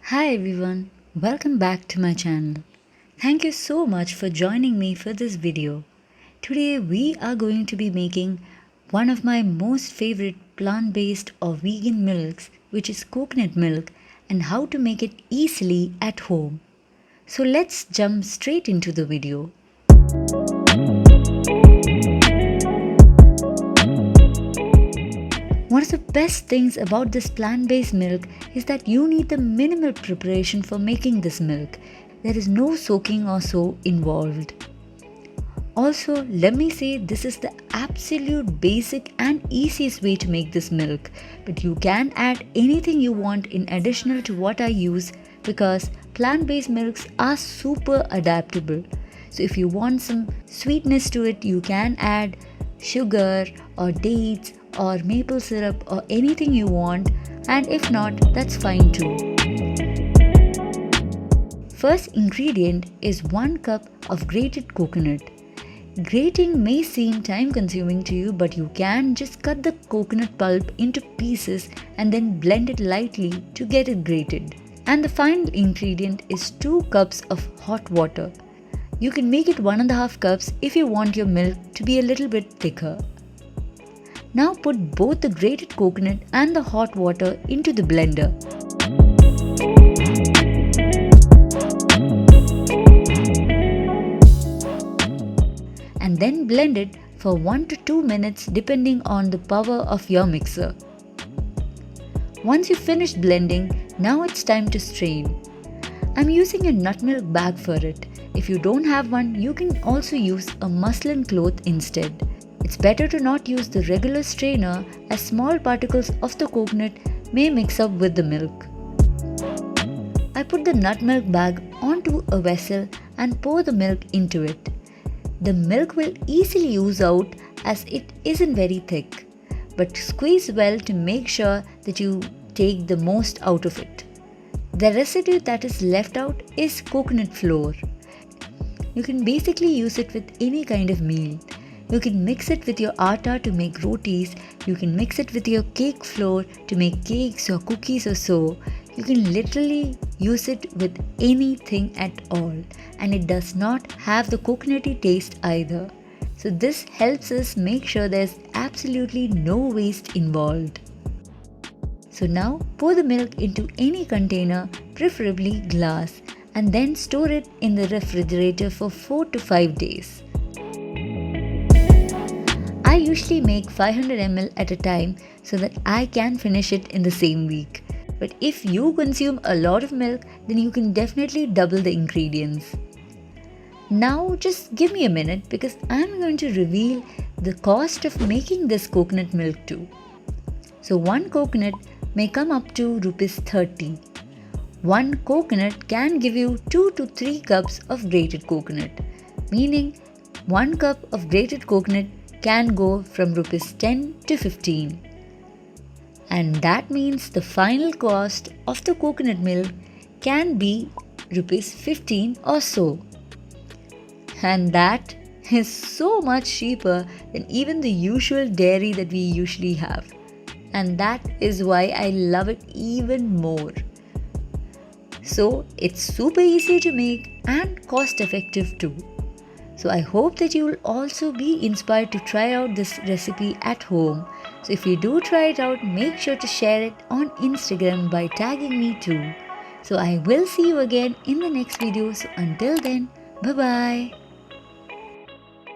Hi everyone, welcome back to my channel. Thank you so much for joining me for this video. Today we are going to be making one of my most favorite plant-based or vegan milks, which is coconut milk, and how to make it easily at home. So let's jump straight into the video. One of the best things about this plant-based milk is that you need the minimal preparation for making this milk. There is no soaking or so involved. Also, let me say this is the absolute basic and easiest way to make this milk, but you can add anything you want in additional to what I use because plant-based milks are super adaptable. So if you want some sweetness to it, you can add sugar or dates or maple syrup or anything you want, and if not, that's fine too. First ingredient is 1 cup of grated coconut. Grating may seem time consuming to you, but you can just cut the coconut pulp into pieces and then blend it lightly to get it grated. And the final ingredient is 2 cups of hot water. You can make it 1.5 cups if you want your milk to be a little bit thicker. Now put both the grated coconut and the hot water into the blender. And then blend it for 1 to 2 minutes depending on the power of your mixer. Once you finish blending, now it's time to strain. I'm using a nut milk bag for it. If you don't have one, you can also use a muslin cloth instead. It's better to not use the regular strainer as small particles of the coconut may mix up with the milk. I put the nut milk bag onto a vessel and pour the milk into it. The milk will easily ooze out as it isn't very thick, but squeeze well to make sure that you take the most out of it. The residue that is left out is coconut flour. You can basically use it with any kind of meal. You can mix it with your atta to make rotis, you can mix it with your cake flour to make cakes or cookies or so. You can literally use it with anything at all, and it does not have the coconutty taste either. So this helps us make sure there's absolutely no waste involved. So now pour the milk into any container, preferably glass, and then store it in the refrigerator for 4 to 5 days. I usually make 500 ml at a time so that I can finish it in the same week. But if you consume a lot of milk, then you can definitely double the ingredients. Now just give me a minute because I'm going to reveal the cost of making this coconut milk too. So one coconut may come up to Rs 30. One coconut can give you 2 to 3 cups of grated coconut, meaning 1 cup of grated coconut can go from Rs 10 to 15. And that means the final cost of the coconut milk can be Rs 15 or so. And that is so much cheaper than even the usual dairy that we usually have. And that is why I love it even more. So it's super easy to make and cost effective too. So I hope that you will also be inspired to try out this recipe at home. So if you do try it out, make sure to share it on Instagram by tagging me too. So I will see you again in the next video. So until then, bye bye.